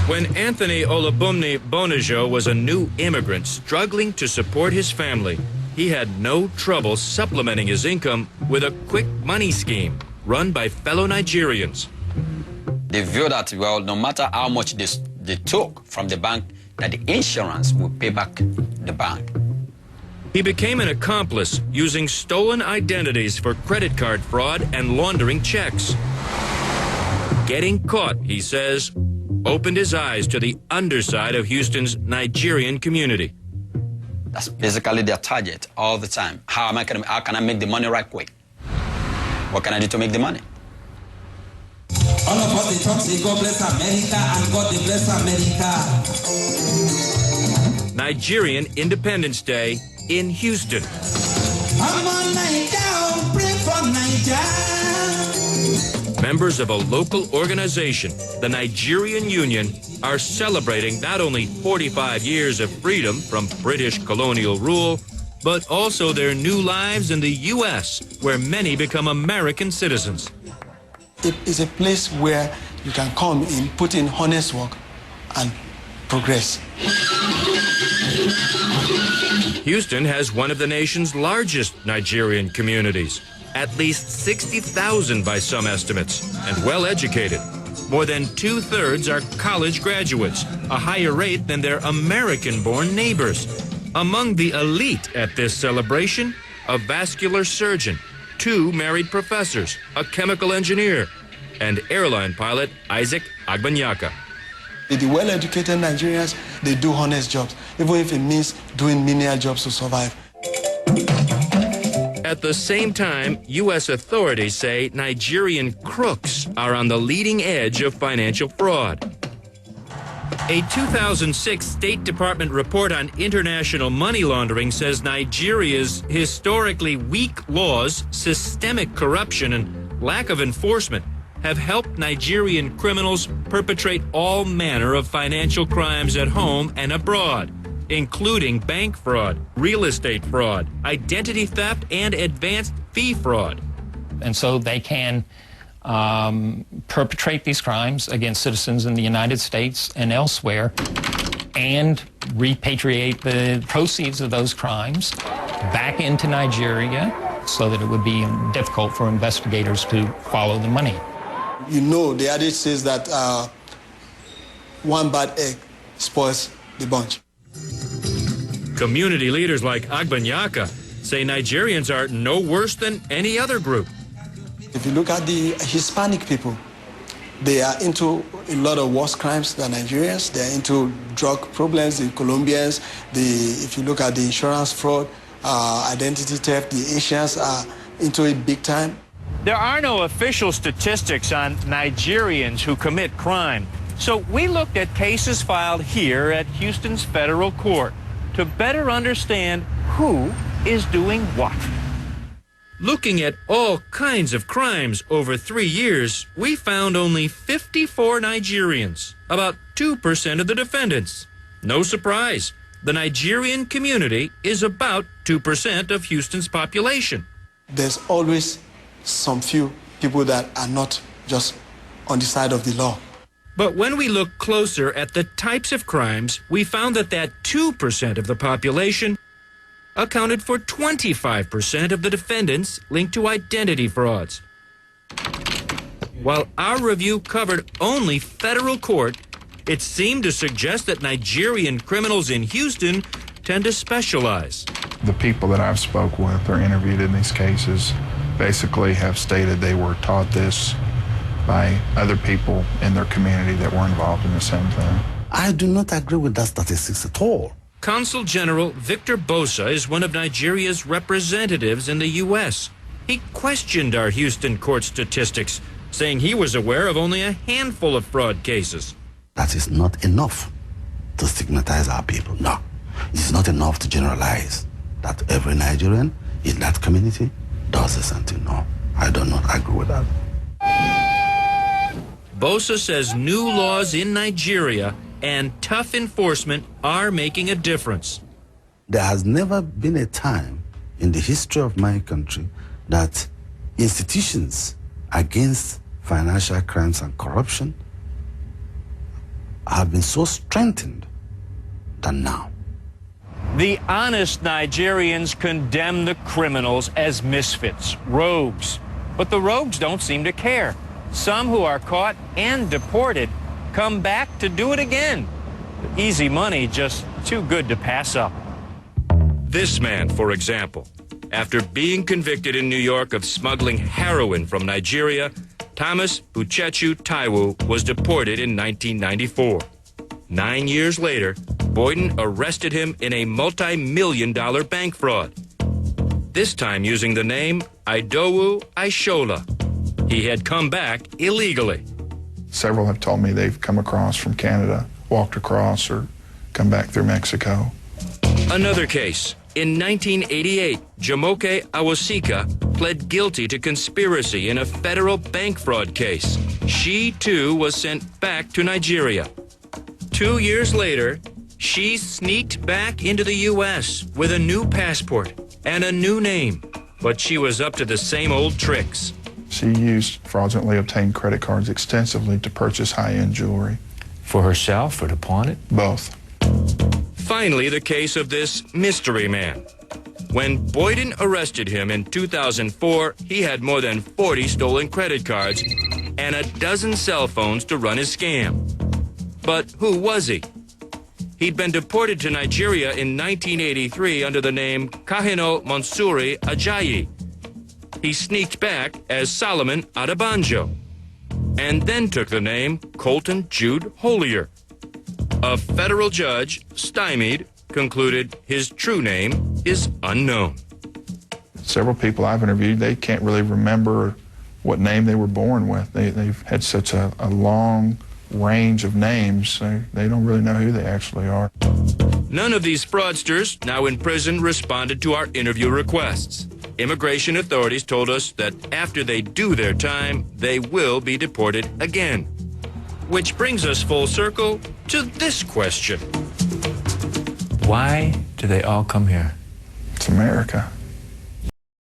When Anthony Olabumni Bonajo was a new immigrant struggling to support his family, he had no trouble supplementing his income with a quick money scheme run by fellow Nigerians. They view that, well, no matter how much they took from the bank, that the insurance will pay back the bank. He became an accomplice using stolen identities for credit card fraud and laundering checks. Getting caught, he says, opened his eyes to the underside of Houston's Nigerian community. That's basically their target all the time. How can I make the money right quick? What can I do to make the money? All of us, they talk, say, God bless America, and God they bless America. Nigerian Independence Day in Houston. I'm on Nigeria, pray for Nigeria. Members of a local organization, the Nigerian Union, are celebrating not only 45 years of freedom from British colonial rule, but also their new lives in the U.S., where many become American citizens. It is a place where you can come in, put in honest work, and progress. Houston has one of the nation's largest Nigerian communities, at least 60,000 by some estimates, and well-educated. More than 2/3 are college graduates, a higher rate than their American-born neighbors. Among the elite at this celebration, a vascular surgeon, 2 married professors, a chemical engineer, and airline pilot Isaac Agbanyaka. The well-educated Nigerians, they do honest jobs, even if it means doing menial jobs to survive. At the same time, U.S. authorities say Nigerian crooks are on the leading edge of financial fraud. A 2006 State Department report on international money laundering says Nigeria's historically weak laws, systemic corruption, and lack of enforcement have helped Nigerian criminals perpetrate all manner of financial crimes at home and abroad, including bank fraud, real estate fraud, identity theft, and advanced fee fraud. And so they can perpetrate these crimes against citizens in the United States and elsewhere and repatriate the proceeds of those crimes back into Nigeria so that it would be difficult for investigators to follow the money. You know, the adage says that one bad egg spoils the bunch. Community leaders like Agbanyaka say Nigerians are no worse than any other group. If you look at the Hispanic people, they are into a lot of worse crimes than Nigerians. They are into drug problems, the Colombians. If you look at the insurance fraud, identity theft, the Asians are into it big time. There are no official statistics on Nigerians who commit crime, so we looked at cases filed here at Houston's federal court to better understand who is doing what. Looking at all kinds of crimes over 3 years, we found only 54 Nigerians, about 2% of the defendants. No surprise, the Nigerian community is about 2% of Houston's population. There's always some few people that are not just on the side of the law. But when we look closer at the types of crimes, we found that 2% of the population accounted for 25% of the defendants linked to identity frauds. While our review covered only federal court, it seemed to suggest that Nigerian criminals in Houston tend to specialize. The people that I've spoke with or interviewed in these cases basically have stated they were taught this by other people in their community that were involved in the same thing. I do not agree with that statistics at all. Consul General Victor Bosa is one of Nigeria's representatives in the U.S. He questioned our Houston court statistics, saying he was aware of only a handful of fraud cases. That is not enough to stigmatize our people. No, it is not enough to generalize that every Nigerian in that community does the same thing. No, I do not agree with that. Bosa says new laws in Nigeria and tough enforcement are making a difference. There has never been a time in the history of my country that institutions against financial crimes and corruption have been so strengthened than now. The honest Nigerians condemn the criminals as misfits, rogues. But the rogues don't seem to care. Some who are caught and deported come back to do it again. Easy money, just too good to pass up. This man, for example, after being convicted in New York of smuggling heroin from Nigeria, Thomas Uchechu Taiwo was deported in 1994. 9 years later, Boyden arrested him in a multi-million-dollar bank fraud, this time using the name Idowu Aishola. He had come back illegally. Several have told me they've come across from Canada, walked across, or come back through Mexico. Another case. In 1988, Jumoke Awosika pled guilty to conspiracy in a federal bank fraud case. She, too, was sent back to Nigeria. 2 years later, she sneaked back into the U.S. with a new passport and a new name. But she was up to the same old tricks. She used fraudulently obtained credit cards extensively to purchase high-end jewelry. For herself or to pawn it? Both. Finally, the case of this mystery man. When Boyden arrested him in 2004, he had more than 40 stolen credit cards and a dozen cell phones to run his scam. But who was he? He'd been deported to Nigeria in 1983 under the name Kahino Monsuri Ajayi. He sneaked back as Solomon Adebanjo, and then took the name Colton Jude Holier. A federal judge, stymied, concluded his true name is unknown. Several people I've interviewed, they can't really remember what name they were born with. They've had such a long range of names, they don't really know who they actually are. None of these fraudsters, now in prison, responded to our interview requests. Immigration authorities told us that after they do their time, they will be deported again. Which brings us full circle to this question. Why do they all come here? It's America.